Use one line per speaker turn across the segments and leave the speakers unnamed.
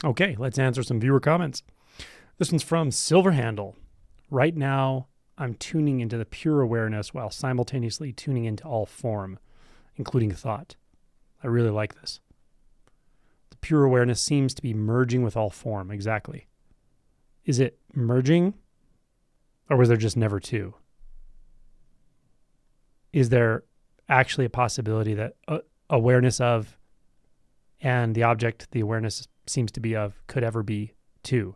Okay, let's answer some viewer comments. This one's from Silverhandle. Right now, I'm tuning into the pure awareness while simultaneously tuning into all form, including thought. I really like this. The pure awareness seems to be merging with all form. Exactly. Is it merging, or was there just never two? Is there actually a possibility that awareness of and the object the awareness seems to be of could ever be two?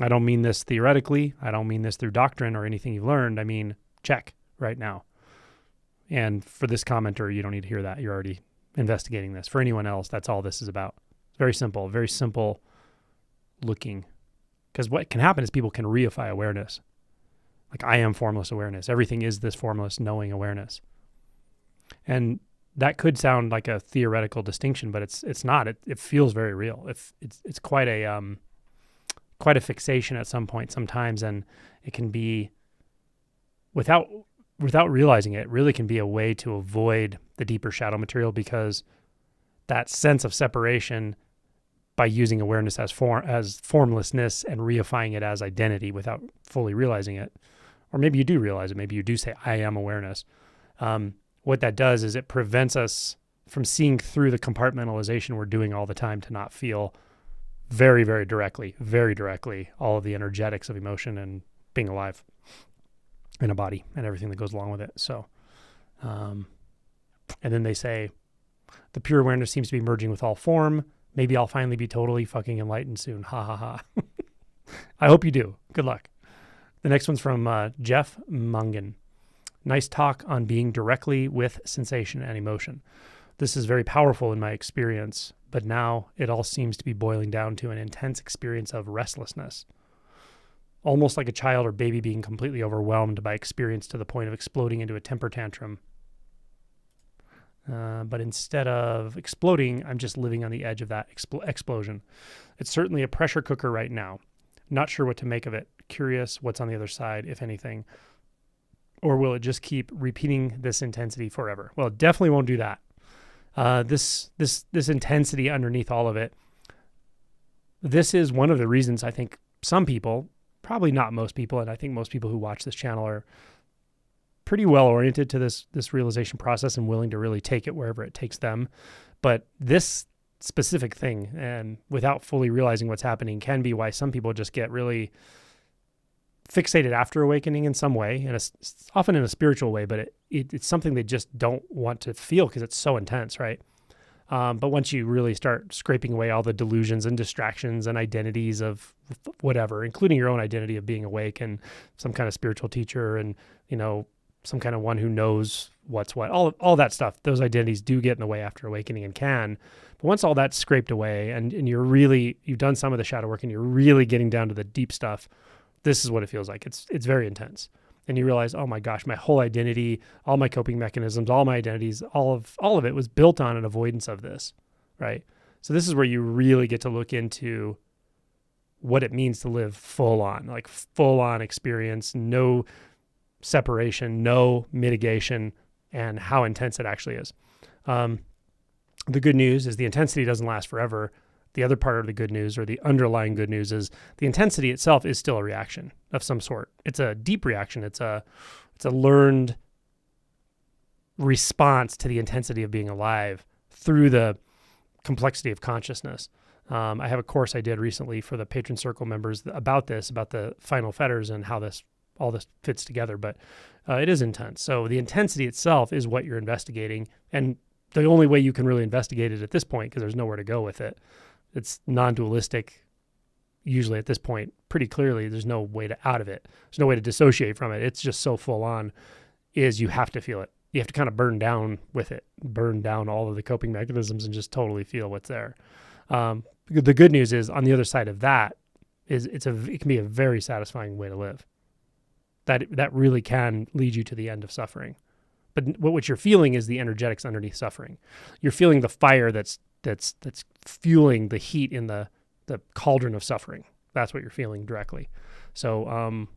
I don't mean this theoretically. I don't mean this through doctrine or anything you've learned. I mean, check right now. And for this commenter, you don't need to hear that. You're already investigating this. For anyone else, that's all this is about. It's very simple looking. Because what can happen is people can reify awareness. Like, I am formless awareness. Everything is this formless knowing awareness. And that could sound like a theoretical distinction, but it's not. It feels very real. It's quite a fixation at some point sometimes, and it can be without realizing it really can be a way to avoid the deeper shadow material, because that sense of separation, by using awareness as formlessness and reifying it as identity without fully realizing it, or maybe you do realize it, maybe you do say, I am awareness. What that does is it prevents us from seeing through the compartmentalization we're doing all the time to not feel very, very directly all of the energetics of emotion and being alive in a body and everything that goes along with it. So, and then they say, the pure awareness seems to be merging with all form. Maybe I'll finally be totally fucking enlightened soon. Ha ha ha. I hope you do. Good luck. The next one's from Jeff Mungan. Nice talk on being directly with sensation and emotion. This is very powerful in my experience, but now it all seems to be boiling down to an intense experience of restlessness. Almost like a child or baby being completely overwhelmed by experience to the point of exploding into a temper tantrum. But instead of exploding, I'm just living on the edge of that explosion. It's certainly a pressure cooker right now. Not sure what to make of it. Curious what's on the other side, if anything. Or will it just keep repeating this intensity forever? Well, it definitely won't do that. This intensity underneath all of it, this is one of the reasons I think some people, probably not most people, and I think most people who watch this channel are pretty well oriented to this realization process and willing to really take it wherever it takes them. But this specific thing, and without fully realizing what's happening, can be why some people just get really fixated after awakening in some way, and often in a spiritual way, but it's something they just don't want to feel because it's so intense, right? But once you really start scraping away all the delusions and distractions and identities of whatever, including your own identity of being awake and some kind of spiritual teacher and, some kind of one who knows what's what, all that stuff, those identities do get in the way after awakening and can. But once all that's scraped away and you've done some of the shadow work and you're really getting down to the deep stuff, this is what it feels like. It's very intense. And you realize, oh my gosh, my whole identity, all my coping mechanisms, all my identities, all of it was built on an avoidance of this, right? So this is where you really get to look into what it means to live full on experience, no separation, no mitigation, and how intense it actually is. The good news is the intensity doesn't last forever. The other part of the good news, or the underlying good news, is the intensity itself is still a reaction of some sort. It's a deep reaction. It's a learned response to the intensity of being alive through the complexity of consciousness. I have a course I did recently for the Patron Circle members about the final fetters and how all this fits together, but it is intense. So the intensity itself is what you're investigating, and the only way you can really investigate it at this point, because there's nowhere to go with it. It's non-dualistic, usually at this point, pretty clearly. There's no way out of it. There's no way to dissociate from it. It's just so full on, is you have to feel it. You have to kind of burn down with it, burn down all of the coping mechanisms and just totally feel what's there. The good news is, on the other side of that, it can be a very satisfying way to live. That really can lead you to the end of suffering. But what you're feeling is the energetics underneath suffering. You're feeling the fire that's fueling the heat in the cauldron of suffering. That's what you're feeling directly. So,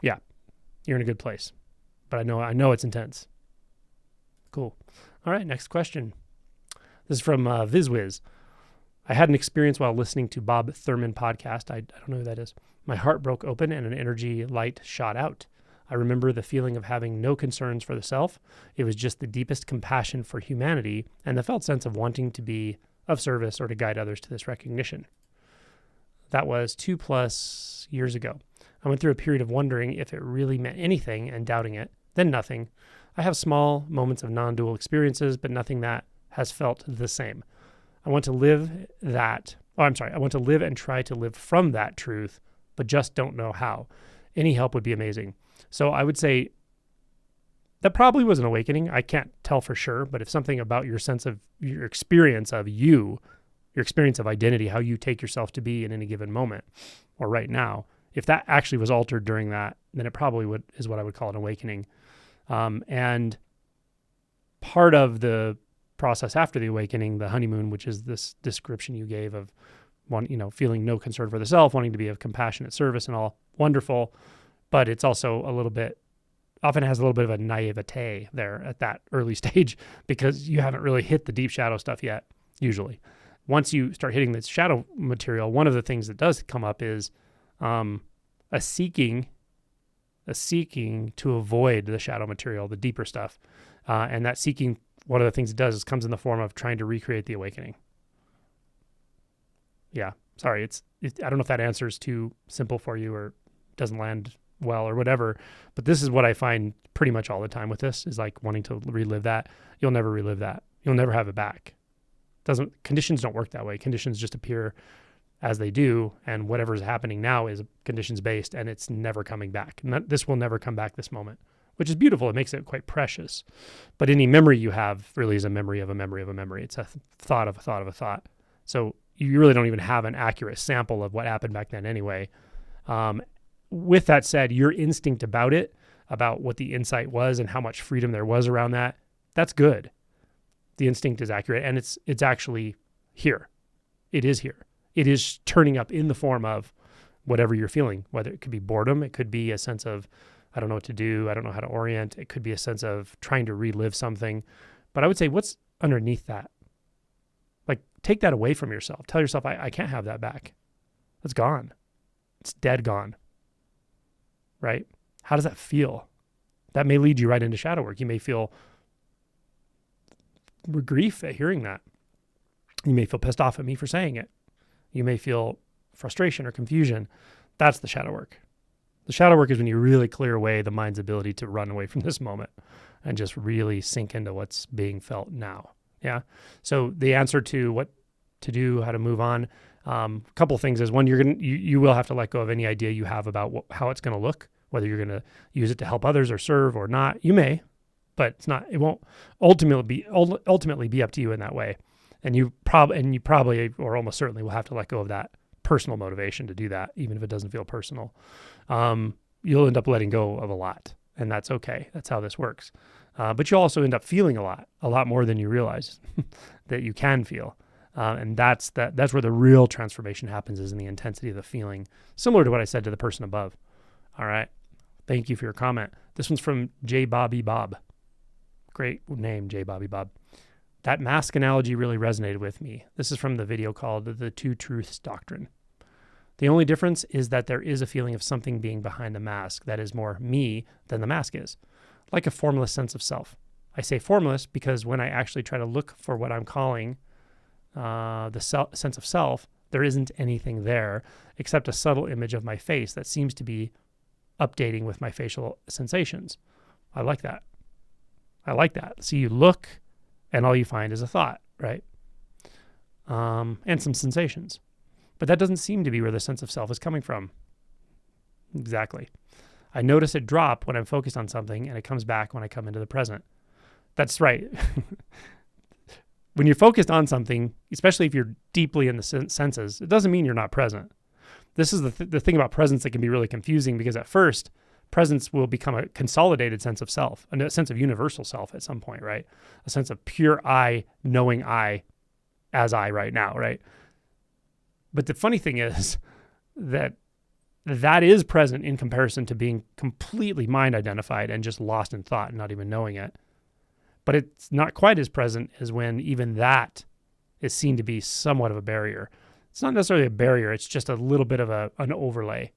yeah, you're in a good place. But I know it's intense. Cool. All right, next question. This is from VizWiz. I had an experience while listening to Bob Thurman podcast. I don't know who that is. My heart broke open and an energy light shot out. I remember the feeling of having no concerns for the self. It was just the deepest compassion for humanity and the felt sense of wanting to be of service or to guide others to this recognition. That was 2+ years ago. I went through a period of wondering if it really meant anything and doubting it, then nothing. I have small moments of non-dual experiences, but nothing that has felt the same. I want to live and try to live from that truth, but just don't know how. Any help would be amazing. So I would say that probably was an awakening. I can't tell for sure, but if something about your sense of your experience of you, your experience of identity, how you take yourself to be in any given moment or right now, if that actually was altered during that, then it probably is what I would call an awakening. And part of the process after the awakening, the honeymoon, which is this description you gave of feeling no concern for the self, wanting to be of compassionate service and all, wonderful. But it's also often has a little bit of a naivete there at that early stage because you haven't really hit the deep shadow stuff yet, usually. Once you start hitting the shadow material, one of the things that does come up is a seeking to avoid the shadow material, the deeper stuff. And that seeking, one of the things it does is comes in the form of trying to recreate the awakening. Yeah, sorry. I don't know if that answer is too simple for you or doesn't land well or whatever, but this is what I find pretty much all the time with this is like wanting to relive that. You'll never relive that. You'll never have it back. Conditions don't work that way. Conditions just appear as they do, and whatever's happening now is conditions based, and it's never coming back. This will never come back, this moment, which is beautiful. It makes it quite precious. But any memory you have really is a memory of a memory of a memory. It's a thought of a thought of a thought. So you really don't even have an accurate sample of what happened back then anyway. With that said, your instinct about it, about what the insight was and how much freedom there was around that, that's good. The instinct is accurate, and it's actually here. It is here. It is turning up in the form of whatever you're feeling, whether it could be boredom, it could be a sense of, I don't know what to do, I don't know how to orient, it could be a sense of trying to relive something. But I would say, what's underneath that? Like, take that away from yourself. Tell yourself, I can't have that back. It's gone. It's dead gone. Right? How does that feel? That may lead you right into shadow work. You may feel grief at hearing that. You may feel pissed off at me for saying it. You may feel frustration or confusion. That's the shadow work. The shadow work is when you really clear away the mind's ability to run away from this moment and just really sink into what's being felt now. Yeah. So the answer to what to do, how to move on, a couple of things is one, you will have to let go of any idea you have about how it's going to look, whether you're going to use it to help others or serve or not. You may, but it won't ultimately be up to you in that way. And you probably or almost certainly will have to let go of that personal motivation to do that, even if it doesn't feel personal. You'll end up letting go of a lot, and that's okay. That's how this works. But you'll also end up feeling a lot more than you realize that you can feel. And that's where the real transformation happens, is in the intensity of the feeling, similar to what I said to the person above. All right. Thank you for your comment. This one's from J. Bobby Bob. Great name, J. Bobby Bob. That mask analogy really resonated with me. This is from the video called The Two Truths Doctrine. The only difference is that there is a feeling of something being behind the mask that is more me than the mask is, like a formless sense of self. I say formless because when I actually try to look for what I'm calling the sense of self, there isn't anything there except a subtle image of my face that seems to be updating with my facial sensations. I like that. See, you look, and all you find is a thought, right? And some sensations. But that doesn't seem to be where the sense of self is coming from. Exactly. I notice it drop when I'm focused on something, and it comes back when I come into the present. That's right. When you're focused on something, especially if you're deeply in the senses, it doesn't mean you're not present. This is the thing about presence that can be really confusing, because at first, presence will become a consolidated sense of self, a sense of universal self at some point, right? A sense of pure I, knowing I as I right now, right? But the funny thing is that is present in comparison to being completely mind identified and just lost in thought and not even knowing it. But it's not quite as present as when even that is seen to be somewhat of a barrier. It's not necessarily a barrier. It's just a little bit of an overlay,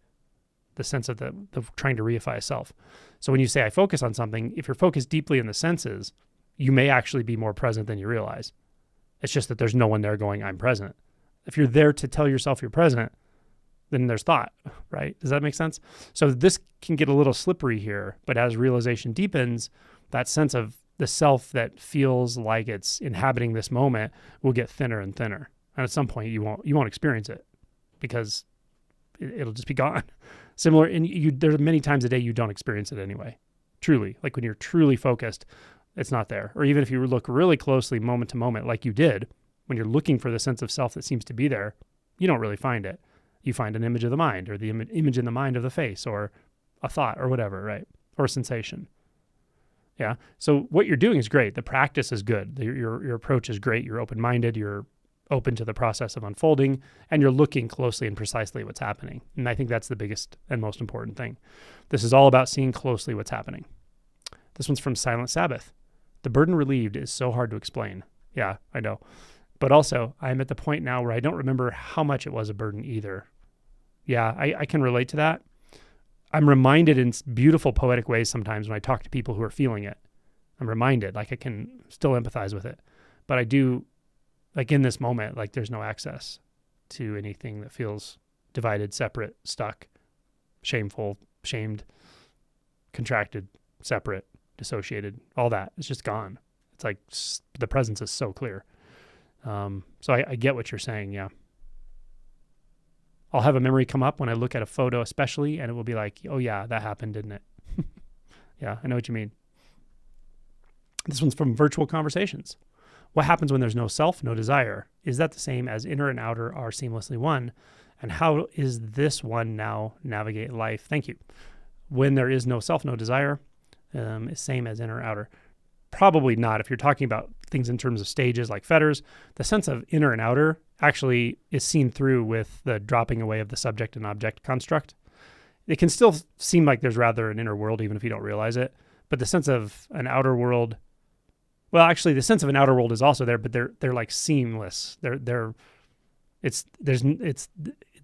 the sense of the trying to reify a self. So when you say I focus on something, if you're focused deeply in the senses, you may actually be more present than you realize. It's just that there's no one there going, I'm present. If you're there to tell yourself you're present, then there's thought, right? Does that make sense? So this can get a little slippery here, but as realization deepens, that sense of the self that feels like it's inhabiting this moment will get thinner and thinner. And at some point you won't experience it because it'll just be gone. Similar, and there are many times a day you don't experience it anyway. Truly, like when you're truly focused, it's not there. Or even if you look really closely moment to moment, like you did, when you're looking for the sense of self that seems to be there, you don't really find it. You find an image of the mind, or the image in the mind of the face, or a thought, or whatever, right? Or a sensation. Yeah. So what you're doing is great. The practice is good. Your approach is great. You're open-minded. You're open to the process of unfolding, and you're looking closely and precisely at what's happening. And I think that's the biggest and most important thing. This is all about seeing closely what's happening. This one's from Silent Sabbath. The burden relieved is so hard to explain. Yeah, I know. But also, I'm at the point now where I don't remember how much it was a burden either. Yeah, I can relate to that. I'm reminded in beautiful poetic ways sometimes when I talk to people who are feeling it. I'm reminded, like I can still empathize with it. But I do, like in this moment, like there's no access to anything that feels divided, separate, stuck, shameful, shamed, contracted, separate, dissociated, all that. It's just gone. It's like the presence is so clear. So I get what you're saying, yeah. I'll have a memory come up when I look at a photo especially, and it will be like, oh yeah, that happened, didn't it? Yeah, I know what you mean. This one's from Virtual Conversations. What happens when there's no self, no desire? Is that the same as inner and outer are seamlessly one? And how is this one now navigate life? Thank you. When there is no self, no desire, is same as inner, outer. Probably not. If you're talking about things in terms of stages like fetters, the sense of inner and outer actually is seen through with the dropping away of the subject and object construct. It can still seem like there's rather an inner world, even if you don't realize it. But the sense of an outer world, well, actually, the sense of an outer world is also there, but they're like seamless. It's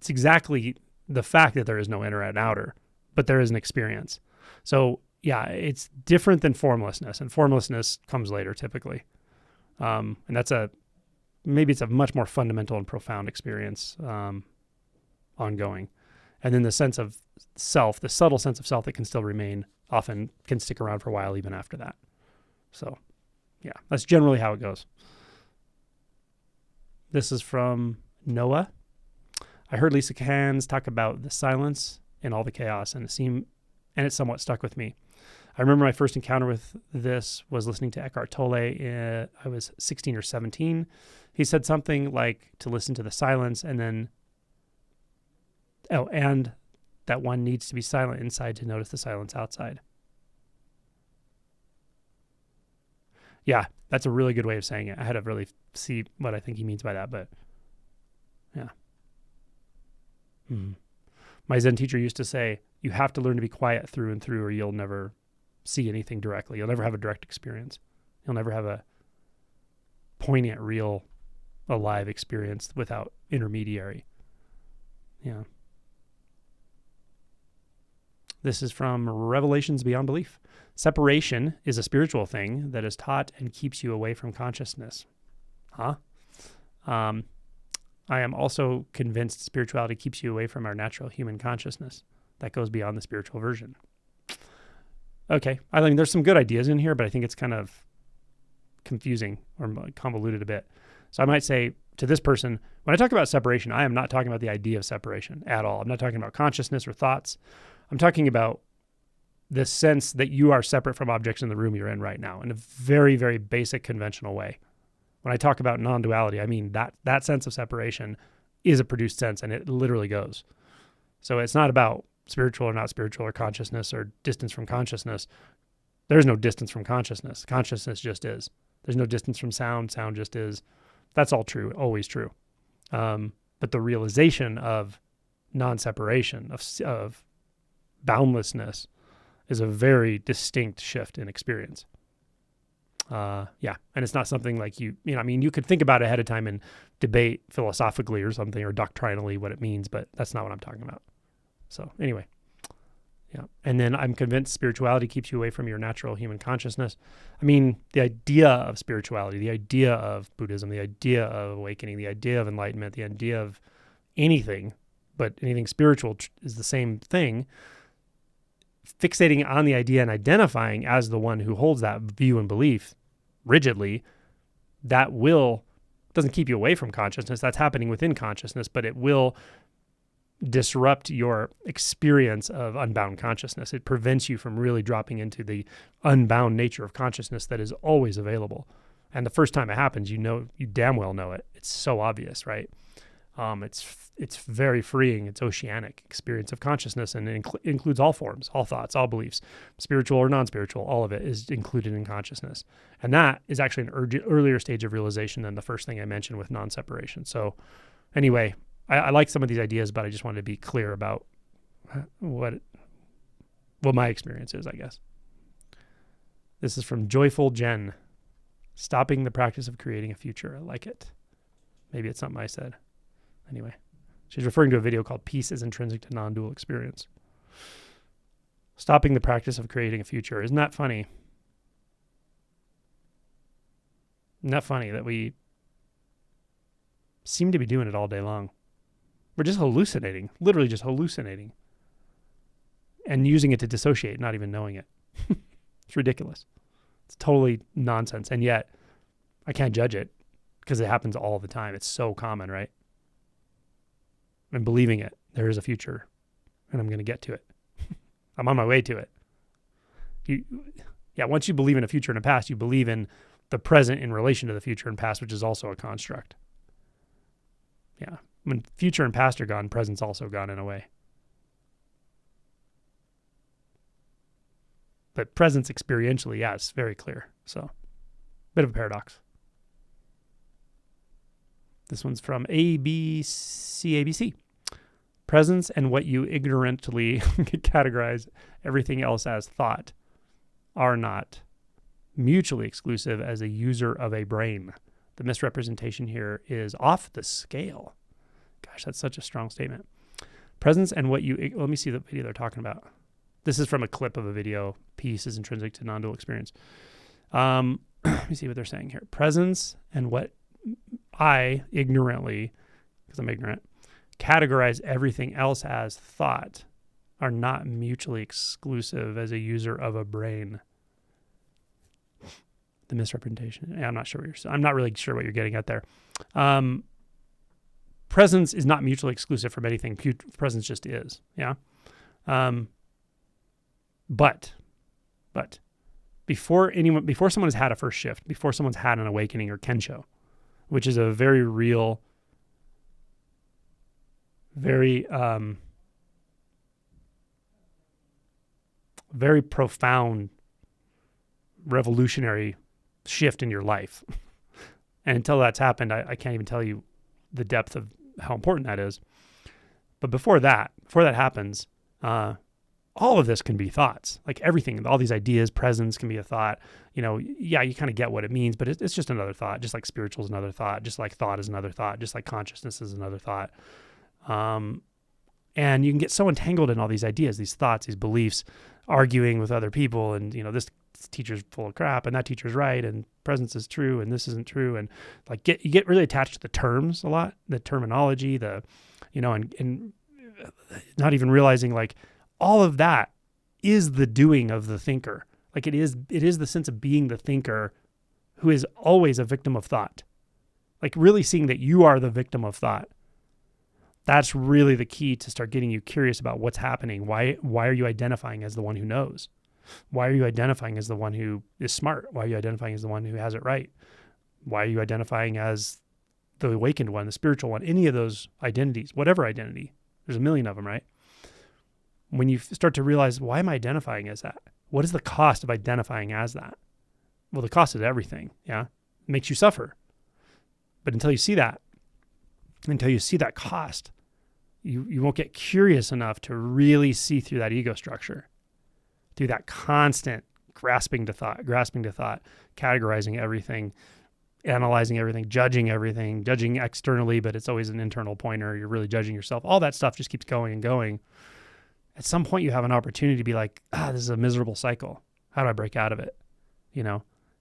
exactly the fact that there is no inner and outer, but there is an experience. So yeah, it's different than formlessness, and formlessness comes later typically. And maybe it's a much more fundamental and profound experience ongoing. And then the sense of self, the subtle sense of self that can still remain, often can stick around for a while even after that. So yeah, that's generally how it goes. This is from Noah. I heard Lisa Cairns talk about the silence and all the chaos, and it somewhat stuck with me. I remember my first encounter with this was listening to Eckhart Tolle. I was 16 or 17. He said something like to listen to the silence and that one needs to be silent inside to notice the silence outside. Yeah, that's a really good way of saying it. I had to really see what I think he means by that, but yeah. My Zen teacher used to say, you have to learn to be quiet through and through, or you'll never see anything directly. You'll never have a direct experience. You'll never have a poignant, real, alive experience without intermediary. Yeah. This is from Revelations Beyond Belief. Separation is a spiritual thing that is taught and keeps you away from consciousness. Huh? I am also convinced spirituality keeps you away from our natural human consciousness that goes beyond the spiritual version. Okay. I mean, there's some good ideas in here, but I think it's kind of confusing or convoluted a bit. So I might say to this person, when I talk about separation, I am not talking about the idea of separation at all. I'm not talking about consciousness or thoughts. I'm talking about the sense that you are separate from objects in the room you're in right now in a very, very basic conventional way. When I talk about non-duality, I mean that sense of separation is a produced sense, and it literally goes. So it's not about spiritual or not spiritual or consciousness or distance from consciousness. There's no distance from consciousness. Consciousness just is. There's no distance from sound. Sound just is. That's all true, always true. But the realization of non-separation, of boundlessness, is a very distinct shift in experience. Yeah. And it's not something like you could think about it ahead of time and debate philosophically or something or doctrinally what it means, but that's not what I'm talking about. So anyway, yeah. And then I'm convinced spirituality keeps you away from your natural human consciousness. I mean, the idea of spirituality, the idea of Buddhism, the idea of awakening, the idea of enlightenment, the idea of anything, but anything spiritual is the same thing. Fixating on the idea and identifying as the one who holds that view and belief rigidly, that doesn't keep you away from consciousness. That's happening within consciousness, but it will disrupt your experience of unbound consciousness. It prevents you from really dropping into the unbound nature of consciousness that is always available. And the first time it happens, you damn well know it. It's so obvious, right? It's very freeing. It's oceanic experience of consciousness, and it includes all forms, all thoughts, all beliefs, spiritual or non-spiritual. All of it is included in consciousness. And that is actually an earlier stage of realization than the first thing I mentioned with non-separation. So anyway, I like some of these ideas, but I just wanted to be clear about what my experience is, I guess. This is from Joyful Jen. Stopping the practice of creating a future. I like it. Maybe it's something I said. Anyway, she's referring to a video called Peace is Intrinsic to Non-Dual Experience. Stopping the practice of creating a future. Isn't that funny? Isn't that funny that we seem to be doing it all day long? We're just hallucinating, literally just hallucinating, and using it to dissociate, not even knowing it. It's ridiculous. It's totally nonsense. And yet I can't judge it because it happens all the time. It's so common, right? And believing it, there is a future and I'm going to get to it. I'm on my way to it. Once you believe in a future and a past, you believe in the present in relation to the future and past, which is also a construct. Yeah. When future and past are gone, present's also gone in a way. But presence experientially, yeah, it's very clear. So, bit of a paradox. This one's from ABC. Presence and what you ignorantly categorize everything else as thought are not mutually exclusive as a user of a brain. The misrepresentation here is off the scale. Gosh, that's such a strong statement. Presence and what you... Let me see the video they're talking about. This is from a clip of a video. Peace is intrinsic to non-dual experience. Let me see what they're saying here. Presence and what I ignorantly, because I'm ignorant, categorize everything else as thought are not mutually exclusive as a user of a brain. The misrepresentation. Yeah, I'm not really sure what you're getting at there. Presence is not mutually exclusive from anything. Presence just is. Yeah. But before someone has had a first shift, before someone's had an awakening or kensho, which is a very real, very profound, revolutionary shift in your life. And until that's happened, I can't even tell you the depth of how important that is. But before that happens, all of this can be thoughts. Like everything, all these ideas, presence can be a thought. You kind of get what it means, but it's just another thought. Just like spiritual is another thought. Just like thought is another thought. Just like consciousness is another thought. And you can get so entangled in all these ideas, these thoughts, these beliefs, arguing with other people, and this teacher's full of crap, and that teacher's right, and presence is true, and this isn't true, and you get really attached to the terms a lot, the terminology, and not even realizing all of that is the doing of the thinker. It is the sense of being the thinker who is always a victim of thought. Really seeing that you are the victim of thought. That's really the key to start getting you curious about what's happening. Why are you identifying as the one who knows? Why are you identifying as the one who is smart? Why are you identifying as the one who has it right? Why are you identifying as the awakened one, the spiritual one? Any of those identities, whatever identity, there's a million of them, right? When you start to realize, why am I identifying as that? What is the cost of identifying as that? Well, the cost is everything, yeah? It makes you suffer. But until you see that cost, you won't get curious enough to really see through that ego structure, through that constant grasping to thought, categorizing everything, analyzing everything, judging externally, but it's always an internal pointer. You're really judging yourself. All that stuff just keeps going and going. At some point you have an opportunity to be like, this is a miserable cycle. How do I break out of it?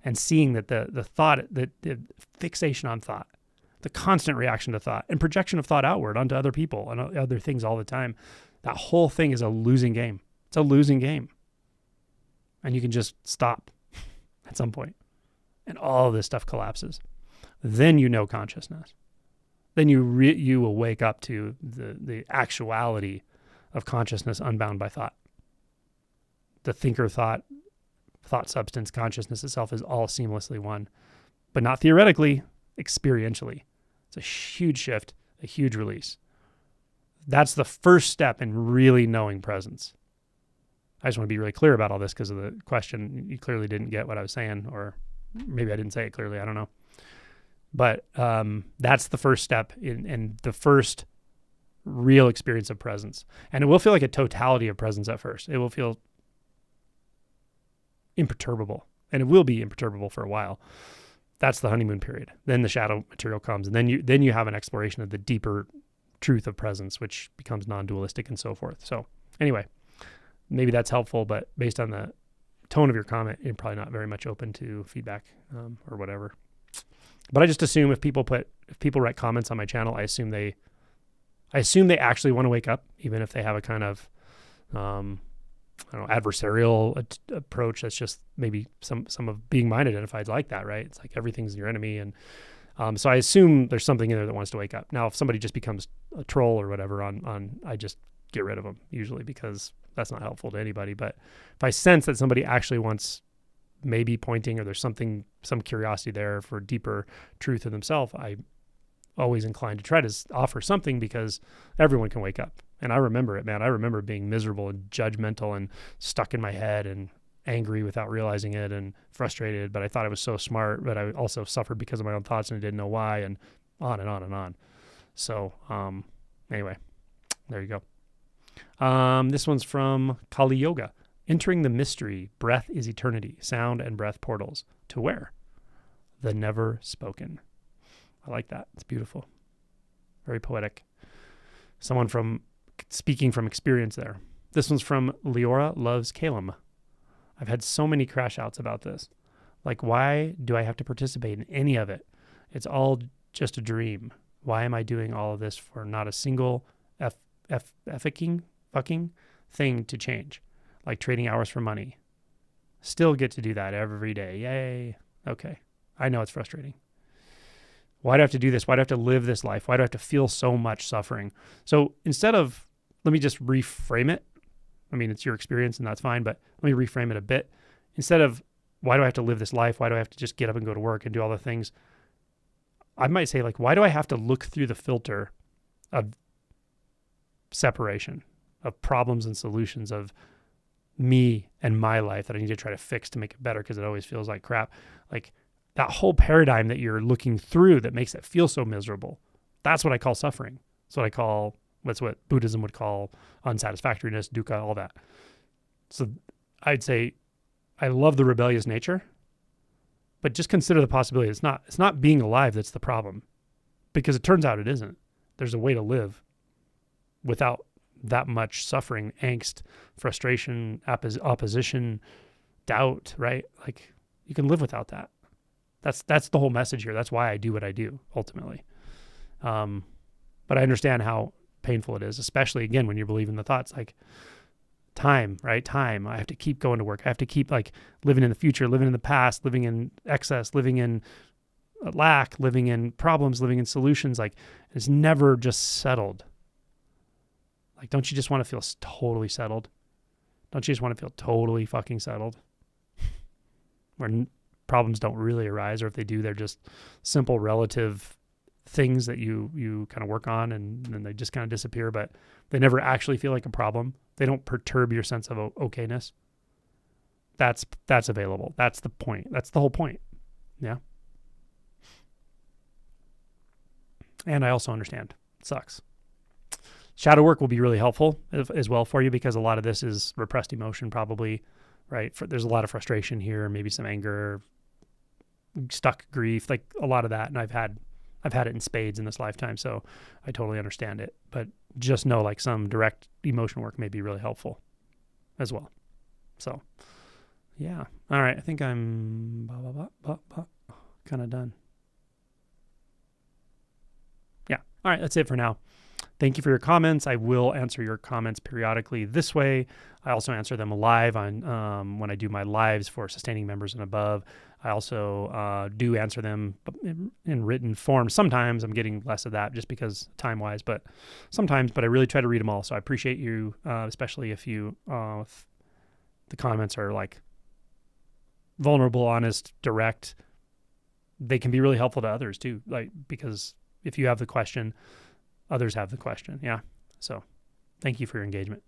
And seeing that the thought, the fixation on thought, the constant reaction to thought and projection of thought outward onto other people and other things all the time, that whole thing is a losing game. It's a losing game. And you can just stop at some point. And all of this stuff collapses. Then consciousness. Then you will wake up to the actuality of consciousness unbound by thought. The thinker thought substance, consciousness itself is all seamlessly one. But not theoretically, experientially. It's a huge shift, a huge release. That's the first step in really knowing presence. I just want to be really clear about all this because of the question. You clearly didn't get what I was saying, or maybe I didn't say it clearly. I don't know. But that's the first step in the first real experience of presence. And it will feel like a totality of presence at first. It will feel imperturbable, and it will be imperturbable for a while. That's the honeymoon period. Then the shadow material comes, and then you have an exploration of the deeper truth of presence, which becomes non-dualistic and so forth. So anyway, maybe that's helpful, but based on the tone of your comment, you're probably not very much open to feedback or whatever. But I just assume if people write comments on my channel, I assume they actually want to wake up, even if they have a kind of adversarial approach. That's just maybe some of being mind identified like that, right? It's like everything's your enemy. And so I assume there's something in there that wants to wake up. Now, if somebody just becomes a troll or whatever I just get rid of them usually, because that's not helpful to anybody. But if I sense that somebody actually wants maybe pointing, or there's some curiosity there for deeper truth in themselves, I'm always inclined to try to offer something, because everyone can wake up. And I remember it, man. I remember being miserable and judgmental and stuck in my head and angry without realizing it and frustrated, but I thought I was so smart, but I also suffered because of my own thoughts and I didn't know why, and on and on and on. So anyway, there you go. This one's from Kali Yoga. Entering the mystery, breath is eternity, sound and breath portals. To where? The never spoken. I like that. It's beautiful. Very poetic. Someone speaking from experience there. This one's from Leora Loves Calum. I've had so many crash outs about this. Like, why do I have to participate in any of it? It's all just a dream. Why am I doing all of this for not a single fucking thing to change? Like trading hours for money. Still get to do that every day. Yay. Okay. I know it's frustrating. Why do I have to do this? Why do I have to live this life? Why do I have to feel so much suffering? So instead of, let me just reframe it. I mean, it's your experience and that's fine, but let me reframe it a bit. Instead of, why do I have to live this life? Why do I have to just get up and go to work and do all the things? I might say, like, why do I have to look through the filter of separation, of problems and solutions, of me and my life that I need to try to fix to make it better because it always feels like crap? Like, that whole paradigm that you're looking through that makes it feel so miserable, that's what I call suffering. That's what Buddhism would call unsatisfactoriness, dukkha, all that. So I'd say I love the rebellious nature, but just consider the possibility. It's not being alive that's the problem, because it turns out it isn't. There's a way to live without that much suffering, angst, frustration, opposition, doubt, right? Like, you can live without that. That's the whole message here. That's why I do what I do ultimately. But I understand how painful it is, especially again when you believe in the thoughts like time, right? Time. I have to keep going to work. I have to keep like living in the future, living in the past, living in excess, living in lack, living in problems, living in solutions. Like, it's never just settled. Like, don't you just want to feel totally settled? Don't you just want to feel totally fucking settled? Where problems don't really arise, or if they do, they're just simple relative things that you kind of work on, and then they just kind of disappear, but they never actually feel like a problem. They don't perturb your sense of okayness. That's available. That's the point. That's the whole point. Yeah. And I also understand. It sucks. Shadow work will be really helpful as well for you, because a lot of this is repressed emotion, probably, right? There's a lot of frustration here, maybe some anger, stuck grief, like a lot of that. And I've had it in spades in this lifetime, so I totally understand it. But just know, like, some direct emotion work may be really helpful as well. So, yeah. All right. I think I'm kind of done. Yeah. All right. That's it for now. Thank you for your comments. I will answer your comments periodically this way. I also answer them live on when I do my lives for sustaining members and above. I also do answer them in written form. Sometimes I'm getting less of that just because time-wise, but sometimes. But I really try to read them all. So I appreciate you, especially if you if the comments are like vulnerable, honest, direct. They can be really helpful to others too, like, because if you have the question, others have the question. Yeah. So thank you for your engagement.